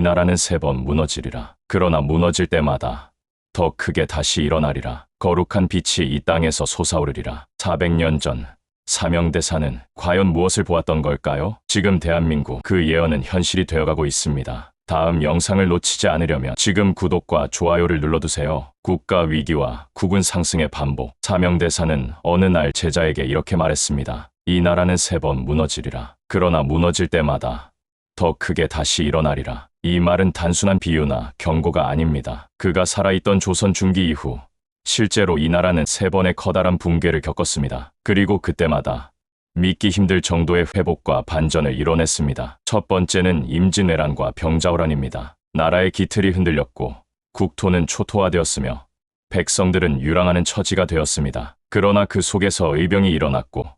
나라는 3번 무너지리라. 그러나 무너질 때마다 더 크게 다시 일어나리라. 거룩한 빛이 이 땅에서 솟아오르리라. 400년 전 사명대사는 과연 무엇을 보았던 걸까요? 지금 대한민국 그 예언은 현실이 되어가고 있습니다. 다음 영상을 놓치지 않으려면 지금 구독과 좋아요를 눌러두세요. 국가 위기와 국운 상승의 반복. 사명대사는 어느 날 제자에게 이렇게 말했습니다. 이 나라는 3번 무너지리라. 그러나 무너질 때마다 더 크게 다시 일어나리라. 이 말은 단순한 비유나 경고가 아닙니다. 그가 살아있던 조선 중기 이후 실제로 이 나라는 3번의 커다란 붕괴를 겪었습니다. 그리고 그때마다 믿기 힘들 정도의 회복과 반전을 이뤄냈습니다. 첫 번째는 임진왜란과 병자호란입니다. 나라의 기틀이 흔들렸고 국토는 초토화되었으며 백성들은 유랑하는 처지가 되었습니다. 그러나 그 속에서 의병이 일어났고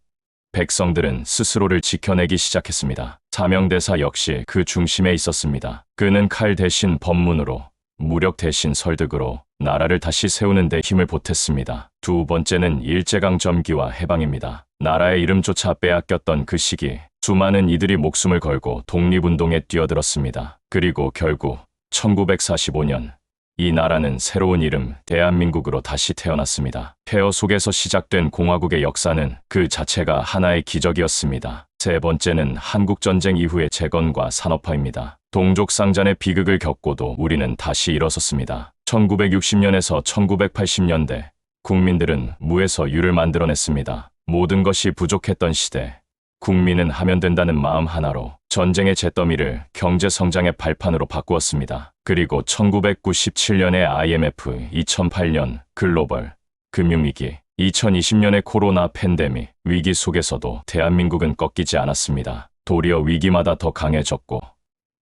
백성들은 스스로를 지켜내기 시작했습니다. 사명대사 역시 그 중심에 있었습니다. 그는 칼 대신 법문으로, 무력 대신 설득으로 나라를 다시 세우는 데 힘을 보탰습니다. 두 번째는 일제강점기와 해방입니다. 나라의 이름조차 빼앗겼던 그 시기, 수많은 이들이 목숨을 걸고 독립운동에 뛰어들었습니다. 그리고 결국 1945년 이 나라는 새로운 이름 대한민국으로 다시 태어났습니다. 폐허 속에서 시작된 공화국의 역사는 그 자체가 하나의 기적이었습니다. 세 번째는 한국전쟁 이후의 재건과 산업화입니다. 동족상잔의 비극을 겪고도 우리는 다시 일어섰습니다. 1960년에서 1980년대 국민들은 무에서 유를 만들어냈습니다. 모든 것이 부족했던 시대, 국민은 하면 된다는 마음 하나로 전쟁의 잿더미를 경제성장의 발판으로 바꾸었습니다. 그리고 1997년의 IMF, 2008년 글로벌 금융위기, 2020년의 코로나 팬데믹 위기 속에서도 대한민국은 꺾이지 않았습니다. 도리어 위기마다 더 강해졌고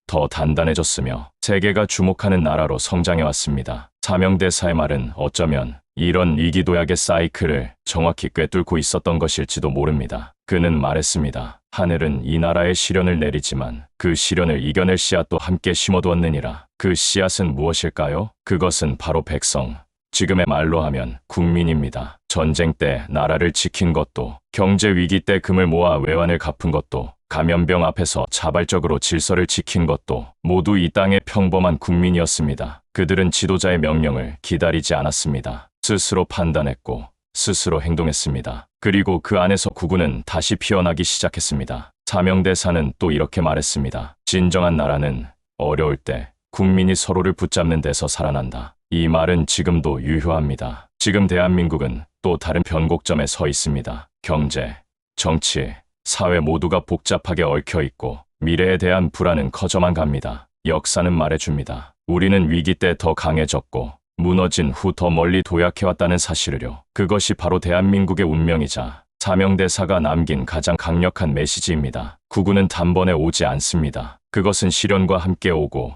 더 단단해졌으며 세계가 주목하는 나라로 성장해왔습니다. 사명대사의 말은 어쩌면 이런 위기도약의 사이클을 정확히 꿰뚫고 있었던 것일지도 모릅니다. 그는 말했습니다. 하늘은 이 나라에 시련을 내리지만 그 시련을 이겨낼 씨앗도 함께 심어두었느니라. 그 씨앗은 무엇일까요? 그것은 바로 백성, 지금의 말로 하면 국민입니다. 전쟁 때 나라를 지킨 것도, 경제 위기 때 금을 모아 외환을 갚은 것도, 감염병 앞에서 자발적으로 질서를 지킨 것도 모두 이 땅의 평범한 국민이었습니다. 그들은 지도자의 명령을 기다리지 않았습니다. 스스로 판단했고 스스로 행동했습니다. 그리고 그 안에서 국군은 다시 피어나기 시작했습니다. 사명대사는 또 이렇게 말했습니다. 진정한 나라는 어려울 때 국민이 서로를 붙잡는 데서 살아난다. 이 말은 지금도 유효합니다. 지금 대한민국은 또 다른 변곡점에 서 있습니다. 경제, 정치, 사회 모두가 복잡하게 얽혀있고 미래에 대한 불안은 커져만 갑니다. 역사는 말해줍니다. 우리는 위기 때 더 강해졌고 무너진 후 더 멀리 도약해왔다는 사실을요. 그것이 바로 대한민국의 운명이자 사명대사가 남긴 가장 강력한 메시지입니다. 국군은 단번에 오지 않습니다. 그것은 시련과 함께 오고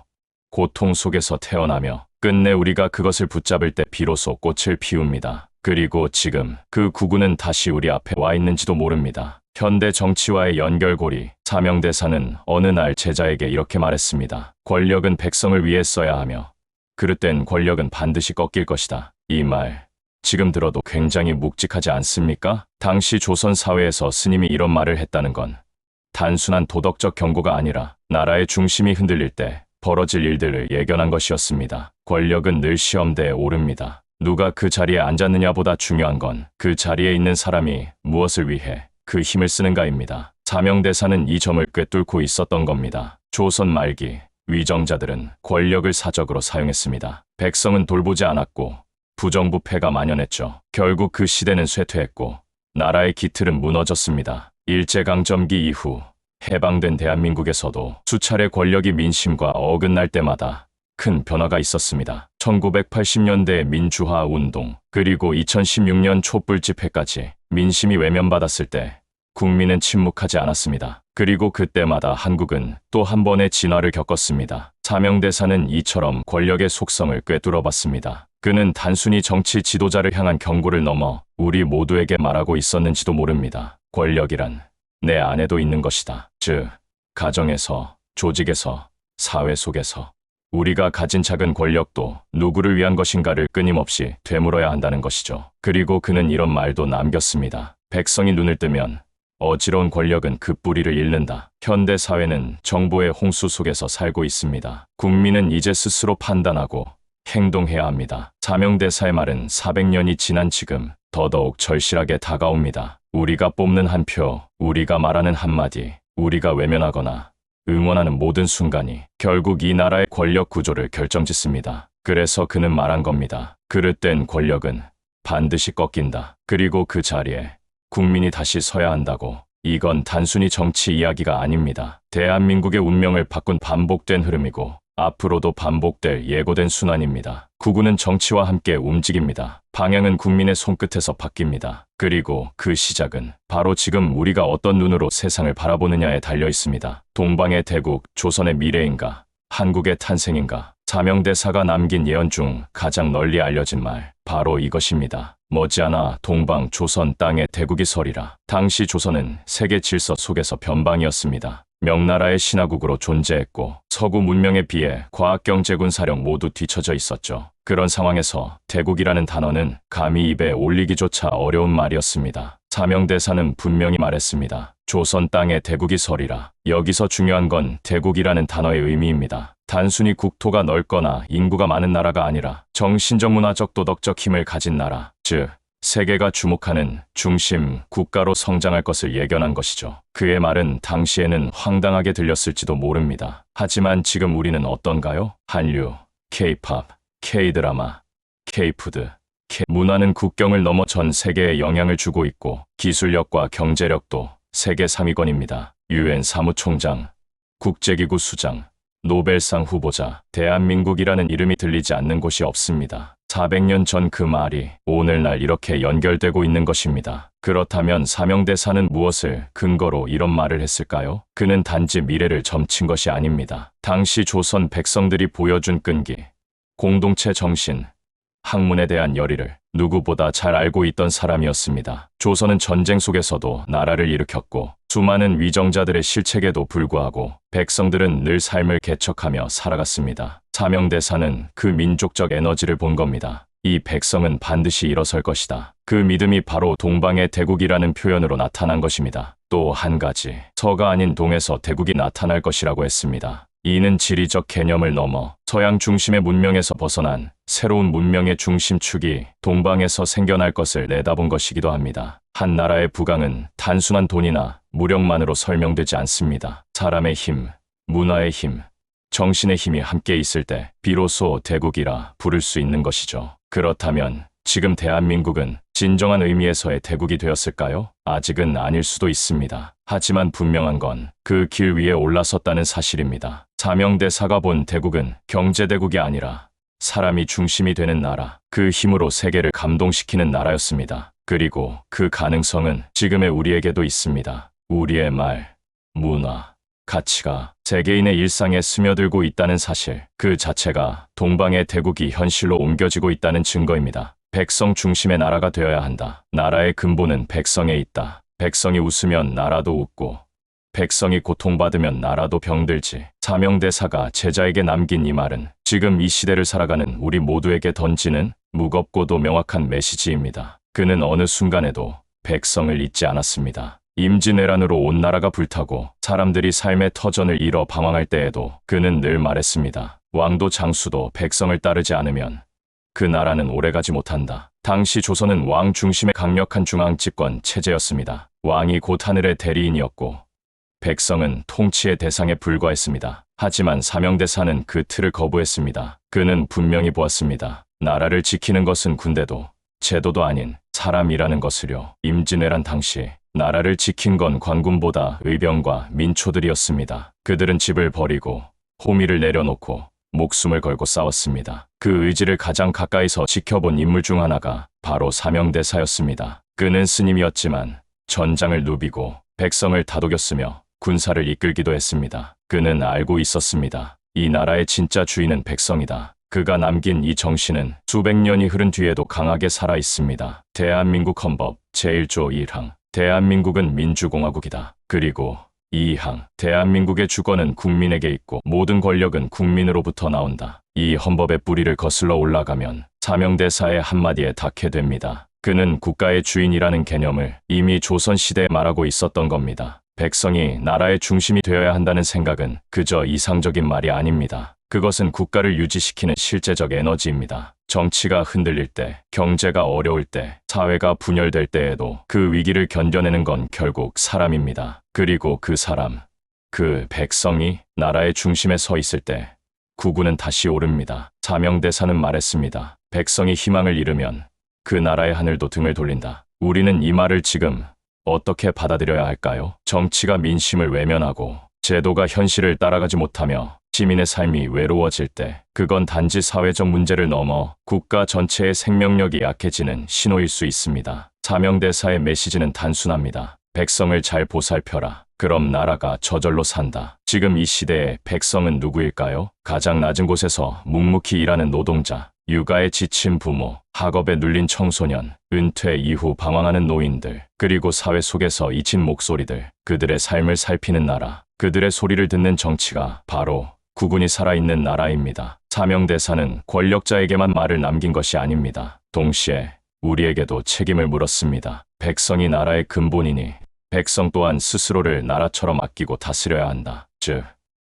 고통 속에서 태어나며 끝내 우리가 그것을 붙잡을 때 비로소 꽃을 피웁니다. 그리고 지금 그 국군은 다시 우리 앞에 와 있는지도 모릅니다. 현대 정치와의 연결고리. 사명대사는 어느 날 제자에게 이렇게 말했습니다. 권력은 백성을 위해 써야 하며 그릇된 권력은 반드시 꺾일 것이다. 이 말, 지금 들어도 굉장히 묵직하지 않습니까? 당시 조선 사회에서 스님이 이런 말을 했다는 건 단순한 도덕적 경고가 아니라 나라의 중심이 흔들릴 때 벌어질 일들을 예견한 것이었습니다. 권력은 늘 시험대에 오릅니다. 누가 그 자리에 앉았느냐보다 중요한 건 그 자리에 있는 사람이 무엇을 위해 그 힘을 쓰는가입니다. 사명대사는 이 점을 꿰뚫고 있었던 겁니다. 조선 말기 위정자들은 권력을 사적으로 사용했습니다. 백성은 돌보지 않았고 부정부패가 만연했죠. 결국 그 시대는 쇠퇴했고 나라의 기틀은 무너졌습니다. 일제강점기 이후 해방된 대한민국에서도 수차례 권력이 민심과 어긋날 때마다 큰 변화가 있었습니다. 1980년대 민주화 운동, 그리고 2016년 촛불 집회까지 민심이 외면받았을 때 국민은 침묵하지 않았습니다. 그리고 그때마다 한국은 또 한 번의 진화를 겪었습니다. 사명대사는 이처럼 권력의 속성을 꿰뚫어봤습니다. 그는 단순히 정치 지도자를 향한 경고를 넘어 우리 모두에게 말하고 있었는지도 모릅니다. 권력이란 내 안에도 있는 것이다. 즉, 가정에서, 조직에서, 사회 속에서 우리가 가진 작은 권력도 누구를 위한 것인가를 끊임없이 되물어야 한다는 것이죠. 그리고 그는 이런 말도 남겼습니다. 백성이 눈을 뜨면 어지러운 권력은 그 뿌리를 잃는다. 현대 사회는 정보의 홍수 속에서 살고 있습니다. 국민은 이제 스스로 판단하고 행동해야 합니다. 사명대사의 말은 400년이 지난 지금 더더욱 절실하게 다가옵니다. 우리가 뽑는 한 표, 우리가 말하는 한마디, 우리가 외면하거나 응원하는 모든 순간이 결국 이 나라의 권력 구조를 결정짓습니다. 그래서 그는 말한 겁니다. 그릇된 권력은 반드시 꺾인다. 그리고 그 자리에 국민이 다시 서야 한다고. 이건 단순히 정치 이야기가 아닙니다. 대한민국의 운명을 바꾼 반복된 흐름이고 앞으로도 반복될 예고된 순환입니다. 구구는 정치와 함께 움직입니다. 방향은 국민의 손끝에서 바뀝니다. 그리고 그 시작은 바로 지금 우리가 어떤 눈으로 세상을 바라보느냐에 달려 있습니다. 동방의 대국, 조선의 미래인가, 한국의 탄생인가. 사명대사가 남긴 예언 중 가장 널리 알려진 말, 바로 이것입니다. 머지않아 동방 조선 땅에 대국이 서리라. 당시 조선은 세계 질서 속에서 변방이었습니다. 명나라의 신하국으로 존재했고 서구 문명에 비해 과학, 경제, 군사력 모두 뒤처져 있었죠. 그런 상황에서 대국이라는 단어는 감히 입에 올리기조차 어려운 말이었습니다. 사명대사는 분명히 말했습니다. 조선 땅에 대국이 서리라. 여기서 중요한 건 대국이라는 단어의 의미입니다. 단순히 국토가 넓거나 인구가 많은 나라가 아니라 정신적, 문화적, 도덕적 힘을 가진 나라, 즉 세계가 주목하는 중심 국가로 성장할 것을 예견한 것이죠. 그의 말은 당시에는 황당하게 들렸을지도 모릅니다. 하지만 지금 우리는 어떤가요? 한류, K-팝, K-드라마, K-푸드, 문화는 국경을 넘어 전 세계에 영향을 주고 있고 기술력과 경제력도 세계 3위권입니다. UN 사무총장, 국제기구 수장, 노벨상 후보자, 대한민국이라는 이름이 들리지 않는 곳이 없습니다. 400년 전 그 말이 오늘날 이렇게 연결되고 있는 것입니다. 그렇다면 사명대사는 무엇을 근거로 이런 말을 했을까요? 그는 단지 미래를 점친 것이 아닙니다. 당시 조선 백성들이 보여준 끈기, 공동체 정신, 학문에 대한 열의를 누구보다 잘 알고 있던 사람이었습니다. 조선은 전쟁 속에서도 나라를 일으켰고 수많은 위정자들의 실책에도 불구하고 백성들은 늘 삶을 개척하며 살아갔습니다. 사명대사는 그 민족적 에너지를 본 겁니다. 이 백성은 반드시 일어설 것이다. 그 믿음이 바로 동방의 대국이라는 표현으로 나타난 것입니다. 또 한 가지, 서가 아닌 동에서 대국이 나타날 것이라고 했습니다. 이는 지리적 개념을 넘어 서양 중심의 문명에서 벗어난 새로운 문명의 중심축이 동방에서 생겨날 것을 내다본 것이기도 합니다. 한 나라의 부강은 단순한 돈이나 무력만으로 설명되지 않습니다. 사람의 힘, 문화의 힘, 정신의 힘이 함께 있을 때 비로소 대국이라 부를 수 있는 것이죠. 그렇다면 지금 대한민국은 진정한 의미에서의 대국이 되었을까요? 아직은 아닐 수도 있습니다. 하지만 분명한 건 그 길 위에 올라섰다는 사실입니다. 사명대사가 본 대국은 경제대국이 아니라 사람이 중심이 되는 나라, 그 힘으로 세계를 감동시키는 나라였습니다. 그리고 그 가능성은 지금의 우리에게도 있습니다. 우리의 말, 문화, 가치가 세계인의 일상에 스며들고 있다는 사실, 그 자체가 동방의 대국이 현실로 옮겨지고 있다는 증거입니다. 백성 중심의 나라가 되어야 한다. 나라의 근본은 백성에 있다. 백성이 웃으면 나라도 웃고 백성이 고통받으면 나라도 병들지. 사명대사가 제자에게 남긴 이 말은 지금 이 시대를 살아가는 우리 모두에게 던지는 무겁고도 명확한 메시지입니다. 그는 어느 순간에도 백성을 잊지 않았습니다. 임진왜란으로 온 나라가 불타고 사람들이 삶의 터전을 잃어 방황할 때에도 그는 늘 말했습니다. 왕도 장수도 백성을 따르지 않으면 그 나라는 오래가지 못한다. 당시 조선은 왕 중심의 강력한 중앙 집권 체제였습니다. 왕이 곧 하늘의 대리인이었고 백성은 통치의 대상에 불과했습니다. 하지만 사명대사는 그 틀을 거부했습니다. 그는 분명히 보았습니다. 나라를 지키는 것은 군대도 제도도 아닌 사람이라는 것을요. 임진왜란 당시 나라를 지킨 건 관군보다 의병과 민초들이었습니다. 그들은 집을 버리고 호미를 내려놓고 목숨을 걸고 싸웠습니다. 그 의지를 가장 가까이서 지켜본 인물 중 하나가 바로 사명대사였습니다. 그는 스님이었지만 전장을 누비고 백성을 다독였으며 군사를 이끌기도 했습니다. 그는 알고 있었습니다. 이 나라의 진짜 주인은 백성이다. 그가 남긴 이 정신은 수백 년이 흐른 뒤에도 강하게 살아 있습니다. 대한민국 헌법 제1조 1항. 대한민국은 민주공화국이다. 그리고 2항. 대한민국의 주권은 국민에게 있고 모든 권력은 국민으로부터 나온다. 이 헌법의 뿌리를 거슬러 올라가면 사명대사의 한마디에 닿게 됩니다. 그는 국가의 주인이라는 개념을 이미 조선시대에 말하고 있었던 겁니다. 백성이 나라의 중심이 되어야 한다는 생각은 그저 이상적인 말이 아닙니다. 그것은 국가를 유지시키는 실제적 에너지입니다. 정치가 흔들릴 때, 경제가 어려울 때, 사회가 분열될 때에도 그 위기를 견뎌내는 건 결국 사람입니다. 그리고 그 사람, 그 백성이 나라의 중심에 서 있을 때 국군은 다시 오릅니다. 사명대사는 말했습니다. 백성이 희망을 잃으면 그 나라의 하늘도 등을 돌린다. 우리는 이 말을 지금 어떻게 받아들여야 할까요? 정치가 민심을 외면하고 제도가 현실을 따라가지 못하며 시민의 삶이 외로워질 때 그건 단지 사회적 문제를 넘어 국가 전체의 생명력이 약해지는 신호일 수 있습니다. 사명대사의 메시지는 단순합니다. 백성을 잘 보살펴라. 그럼 나라가 저절로 산다. 지금 이 시대의 백성은 누구일까요? 가장 낮은 곳에서 묵묵히 일하는 노동자, 육아에 지친 부모, 학업에 눌린 청소년, 은퇴 이후 방황하는 노인들, 그리고 사회 속에서 잊힌 목소리들, 그들의 삶을 살피는 나라, 그들의 소리를 듣는 정치가 바로 국군이 살아있는 나라입니다. 사명대사는 권력자에게만 말을 남긴 것이 아닙니다. 동시에 우리에게도 책임을 물었습니다. 백성이 나라의 근본이니 백성 또한 스스로를 나라처럼 아끼고 다스려야 한다. 즉,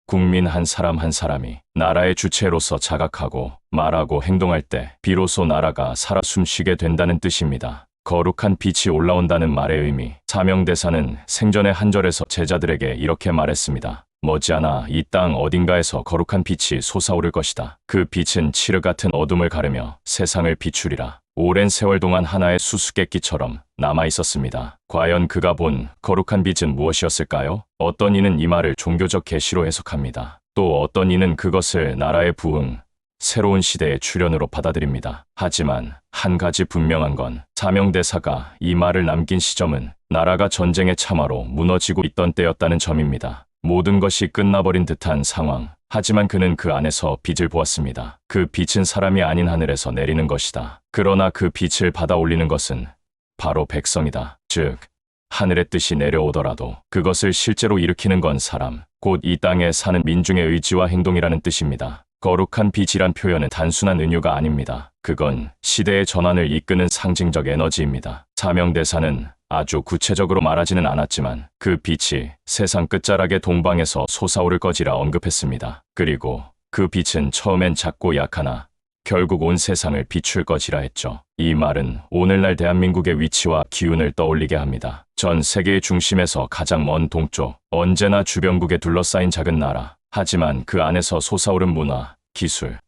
국민 한 사람 한 사람이 나라의 주체로서 자각하고 말하고 행동할 때 비로소 나라가 살아 숨쉬게 된다는 뜻입니다. 거룩한 빛이 올라온다는 말의 의미. 사명대사는 생전의 한 절에서 제자들에게 이렇게 말했습니다. 머지않아 이 땅 어딘가에서 거룩한 빛이 솟아오를 것이다. 그 빛은 칠흑 같은 어둠을 가르며 세상을 비추리라. 오랜 세월 동안 하나의 수수께끼처럼 남아있었습니다. 과연 그가 본 거룩한 빛은 무엇이었을까요? 어떤 이는 이 말을 종교적 계시로 해석합니다. 또 어떤 이는 그것을 나라의 부흥, 새로운 시대의 출현으로 받아들입니다. 하지만 한 가지 분명한 건 사명대사가 이 말을 남긴 시점은 나라가 전쟁의 참화로 무너지고 있던 때였다는 점입니다. 모든 것이 끝나버린 듯한 상황. 하지만 그는 그 안에서 빛을 보았습니다. 그 빛은 사람이 아닌 하늘에서 내리는 것이다. 그러나 그 빛을 받아 올리는 것은 바로 백성이다. 즉, 하늘의 뜻이 내려오더라도 그것을 실제로 일으키는 건 사람, 곧 이 땅에 사는 민중의 의지와 행동이라는 뜻입니다. 거룩한 빛이란 표현은 단순한 은유가 아닙니다. 그건 시대의 전환을 이끄는 상징적 에너지입니다. 사명대사는 아주 구체적으로 말하지는 않았지만 그 빛이 세상 끝자락의 동방에서 솟아오를 것이라 언급했습니다. 그리고 그 빛은 처음엔 작고 약하나 결국 온 세상을 비출 것이라 했죠. 이 말은 오늘날 대한민국의 위치와 기운을 떠올리게 합니다. 전 세계의 중심에서 가장 먼 동쪽, 언제나 주변국에 둘러싸인 작은 나라. 하지만 그 안에서 솟아오른 문화, 기술,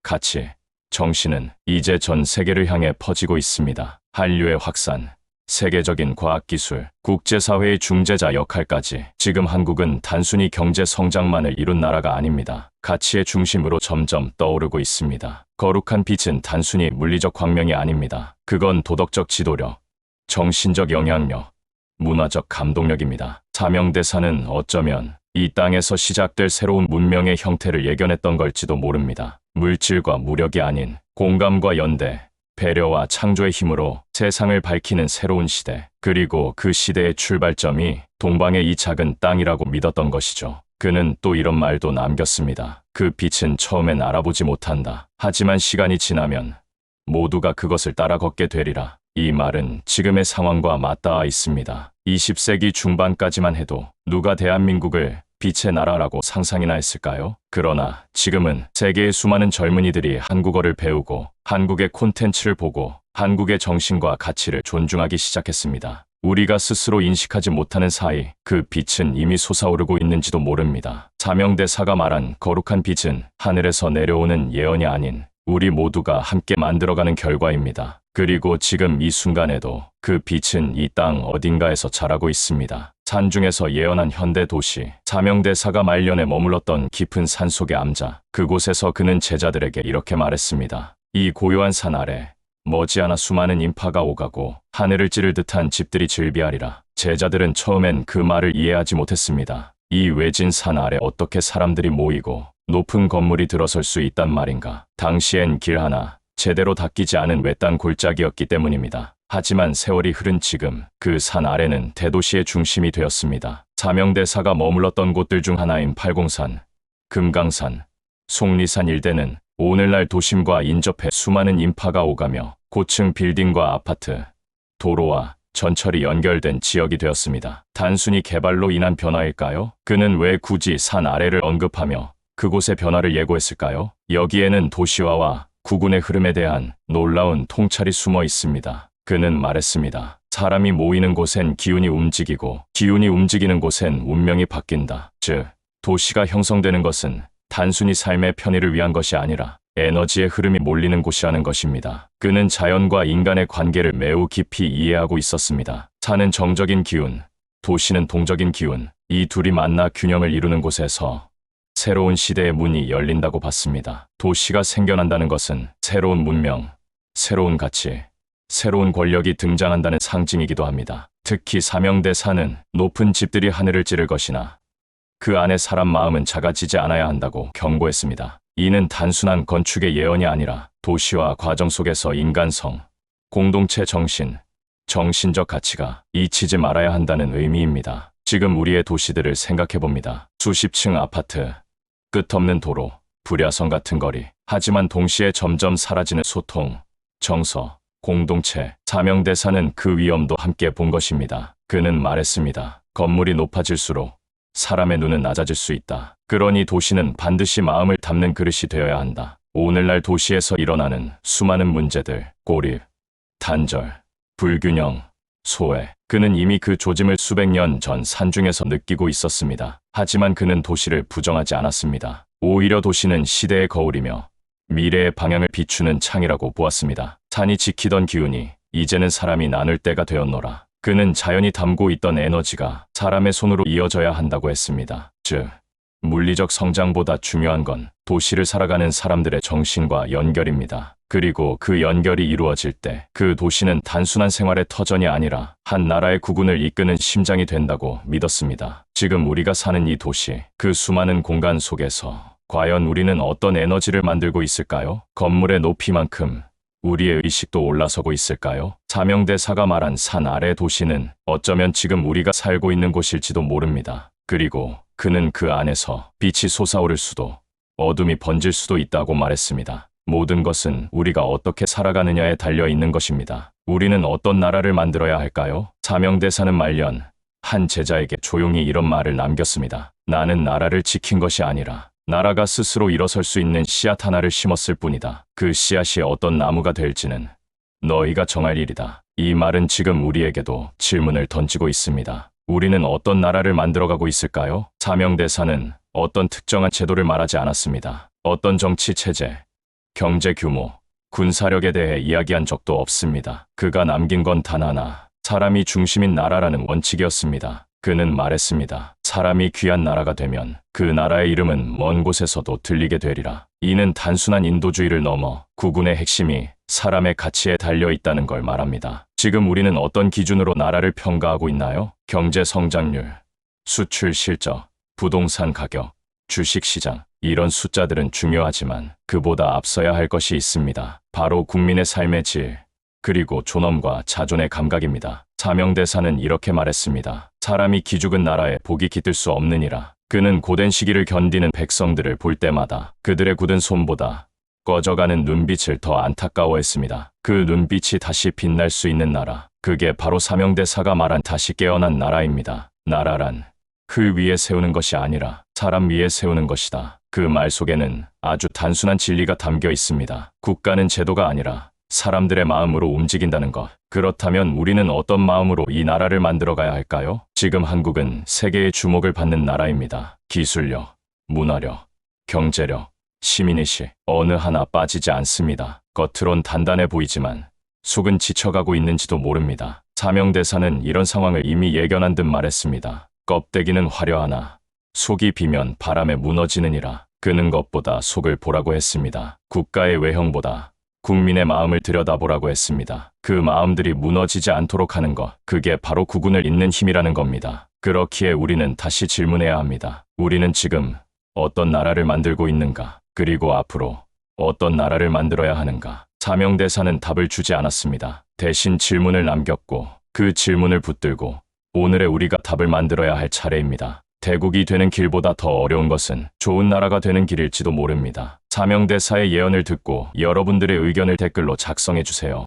가치, 정신은 이제 전 세계를 향해 퍼지고 있습니다. 한류의 확산, 세계적인 과학기술, 국제사회의 중재자 역할까지. 지금 한국은 단순히 경제 성장만을 이룬 나라가 아닙니다. 가치의 중심으로 점점 떠오르고 있습니다. 거룩한 빛은 단순히 물리적 광명이 아닙니다. 그건 도덕적 지도력, 정신적 영향력, 문화적 감동력입니다. 사명대사는 어쩌면 이 땅에서 시작될 새로운 문명의 형태를 예견했던 걸지도 모릅니다. 물질과 무력이 아닌 공감과 연대, 배려와 창조의 힘으로 세상을 밝히는 새로운 시대. 그리고 그 시대의 출발점이 동방의 이 작은 땅이라고 믿었던 것이죠. 그는 또 이런 말도 남겼습니다. 그 빛은 처음엔 알아보지 못한다. 하지만 시간이 지나면 모두가 그것을 따라 걷게 되리라. 이 말은 지금의 상황과 맞닿아 있습니다. 20세기 중반까지만 해도 누가 대한민국을 빛의 나라라고 상상이나 했을까요? 그러나 지금은 세계의 수많은 젊은이들이 한국어를 배우고 한국의 콘텐츠를 보고 한국의 정신과 가치를 존중하기 시작했습니다. 우리가 스스로 인식하지 못하는 사이 그 빛은 이미 솟아오르고 있는지도 모릅니다. 사명대사가 말한 거룩한 빛은 하늘에서 내려오는 예언이 아닌 우리 모두가 함께 만들어가는 결과입니다. 그리고 지금 이 순간에도 그 빛은 이 땅 어딘가에서 자라고 있습니다. 산중에서 예언한 현대 도시, 사명대사가 말년에 머물렀던 깊은 산속의 암자. 그곳에서 그는 제자들에게 이렇게 말했습니다. 이 고요한 산 아래 머지않아 수많은 인파가 오가고 하늘을 찌를 듯한 집들이 즐비하리라. 제자들은 처음엔 그 말을 이해하지 못했습니다. 이 외진 산 아래 어떻게 사람들이 모이고 높은 건물이 들어설 수 있단 말인가. 당시엔 길 하나 제대로 닦이지 않은 외딴 골짜기였기 때문입니다. 하지만 세월이 흐른 지금 그 산 아래는 대도시의 중심이 되었습니다. 사명대사가 머물렀던 곳들 중 하나인 팔공산, 금강산, 속리산 일대는 오늘날 도심과 인접해 수많은 인파가 오가며 고층 빌딩과 아파트, 도로와 전철이 연결된 지역이 되었습니다. 단순히 개발로 인한 변화일까요? 그는 왜 굳이 산 아래를 언급하며 그곳의 변화를 예고했을까요? 여기에는 도시화와 국운의 흐름에 대한 놀라운 통찰이 숨어 있습니다. 그는 말했습니다. 사람이 모이는 곳엔 기운이 움직이고 기운이 움직이는 곳엔 운명이 바뀐다. 즉, 도시가 형성되는 것은 단순히 삶의 편의를 위한 것이 아니라 에너지의 흐름이 몰리는 곳이라는 것입니다. 그는 자연과 인간의 관계를 매우 깊이 이해하고 있었습니다. 산은 정적인 기운, 도시는 동적인 기운, 이 둘이 만나 균형을 이루는 곳에서 새로운 시대의 문이 열린다고 봤습니다. 도시가 생겨난다는 것은 새로운 문명, 새로운 가치, 새로운 권력이 등장한다는 상징이기도 합니다. 특히 사명대사는 높은 집들이 하늘을 찌를 것이나 그 안에 사람 마음은 작아지지 않아야 한다고 경고했습니다. 이는 단순한 건축의 예언이 아니라 도시화 과정 속에서 인간성, 공동체 정신, 정신적 가치가 잊히지 말아야 한다는 의미입니다. 지금 우리의 도시들을 생각해봅니다. 수십 층 아파트, 끝없는 도로, 불야성 같은 거리. 하지만 동시에 점점 사라지는 소통, 정서, 공동체, 사명대사는 그 위험도 함께 본 것입니다. 그는 말했습니다. 건물이 높아질수록 사람의 눈은 낮아질 수 있다. 그러니 도시는 반드시 마음을 담는 그릇이 되어야 한다. 오늘날 도시에서 일어나는 수많은 문제들, 고립, 단절, 불균형, 소외. 그는 이미 그 조짐을 수백 년 전 산중에서 느끼고 있었습니다. 하지만 그는 도시를 부정하지 않았습니다. 오히려 도시는 시대의 거울이며 미래의 방향을 비추는 창이라고 보았습니다. 산이 지키던 기운이 이제는 사람이 나눌 때가 되었노라. 그는 자연이 담고 있던 에너지가 사람의 손으로 이어져야 한다고 했습니다. 즉, 물리적 성장보다 중요한 건 도시를 살아가는 사람들의 정신과 연결입니다. 그리고 그 연결이 이루어질 때 그 도시는 단순한 생활의 터전이 아니라 한 나라의 국운을 이끄는 심장이 된다고 믿었습니다. 지금 우리가 사는 이 도시, 그 수많은 공간 속에서 과연 우리는 어떤 에너지를 만들고 있을까요? 건물의 높이만큼 우리의 의식도 올라서고 있을까요? 사명대사가 말한 산 아래 도시는 어쩌면 지금 우리가 살고 있는 곳일지도 모릅니다. 그리고 그는 그 안에서 빛이 솟아오를 수도, 어둠이 번질 수도 있다고 말했습니다. 모든 것은 우리가 어떻게 살아가느냐에 달려 있는 것입니다. 우리는 어떤 나라를 만들어야 할까요? 사명대사는 말년 한 제자에게 조용히 이런 말을 남겼습니다. 나는 나라를 지킨 것이 아니라 나라가 스스로 일어설 수 있는 씨앗 하나를 심었을 뿐이다. 그 씨앗이 어떤 나무가 될지는 너희가 정할 일이다. 이 말은 지금 우리에게도 질문을 던지고 있습니다. 우리는 어떤 나라를 만들어가고 있을까요? 사명대사는 어떤 특정한 제도를 말하지 않았습니다. 어떤 정치 체제, 경제 규모, 군사력에 대해 이야기한 적도 없습니다. 그가 남긴 건 단 하나, 사람이 중심인 나라라는 원칙이었습니다. 그는 말했습니다. 사람이 귀한 나라가 되면 그 나라의 이름은 먼 곳에서도 들리게 되리라. 이는 단순한 인도주의를 넘어 국운의 핵심이 사람의 가치에 달려 있다는 걸 말합니다. 지금 우리는 어떤 기준으로 나라를 평가하고 있나요? 경제 성장률, 수출 실적, 부동산 가격, 주식 시장. 이런 숫자들은 중요하지만 그보다 앞서야 할 것이 있습니다. 바로 국민의 삶의 질, 그리고 존엄과 자존의 감각입니다. 사명대사는 이렇게 말했습니다. 사람이 기죽은 나라에 복이 깃들 수 없느니라. 그는 고된 시기를 견디는 백성들을 볼 때마다 그들의 굳은 손보다 꺼져가는 눈빛을 더 안타까워했습니다. 그 눈빛이 다시 빛날 수 있는 나라, 그게 바로 사명대사가 말한 다시 깨어난 나라입니다. 나라란 흙 위에 세우는 것이 아니라 사람 위에 세우는 것이다. 그 말 속에는 아주 단순한 진리가 담겨 있습니다. 국가는 제도가 아니라 사람들의 마음으로 움직인다는 것. 그렇다면 우리는 어떤 마음으로 이 나라를 만들어가야 할까요? 지금 한국은 세계의 주목을 받는 나라입니다. 기술력, 문화력, 경제력, 시민의식, 어느 하나 빠지지 않습니다. 겉으론 단단해 보이지만 속은 지쳐가고 있는지도 모릅니다. 사명대사는 이런 상황을 이미 예견한 듯 말했습니다. 껍데기는 화려하나 속이 비면 바람에 무너지느니라. 그는 것보다 속을 보라고 했습니다. 국가의 외형보다 국민의 마음을 들여다보라고 했습니다. 그 마음들이 무너지지 않도록 하는 것, 그게 바로 국운을 잇는 힘이라는 겁니다. 그렇기에 우리는 다시 질문해야 합니다. 우리는 지금 어떤 나라를 만들고 있는가? 그리고 앞으로 어떤 나라를 만들어야 하는가? 사명대사는 답을 주지 않았습니다. 대신 질문을 남겼고 그 질문을 붙들고 오늘의 우리가 답을 만들어야 할 차례입니다. 대국이 되는 길보다 더 어려운 것은 좋은 나라가 되는 길일지도 모릅니다. 사명대사의 예언을 듣고 여러분들의 의견을 댓글로 작성해 주세요.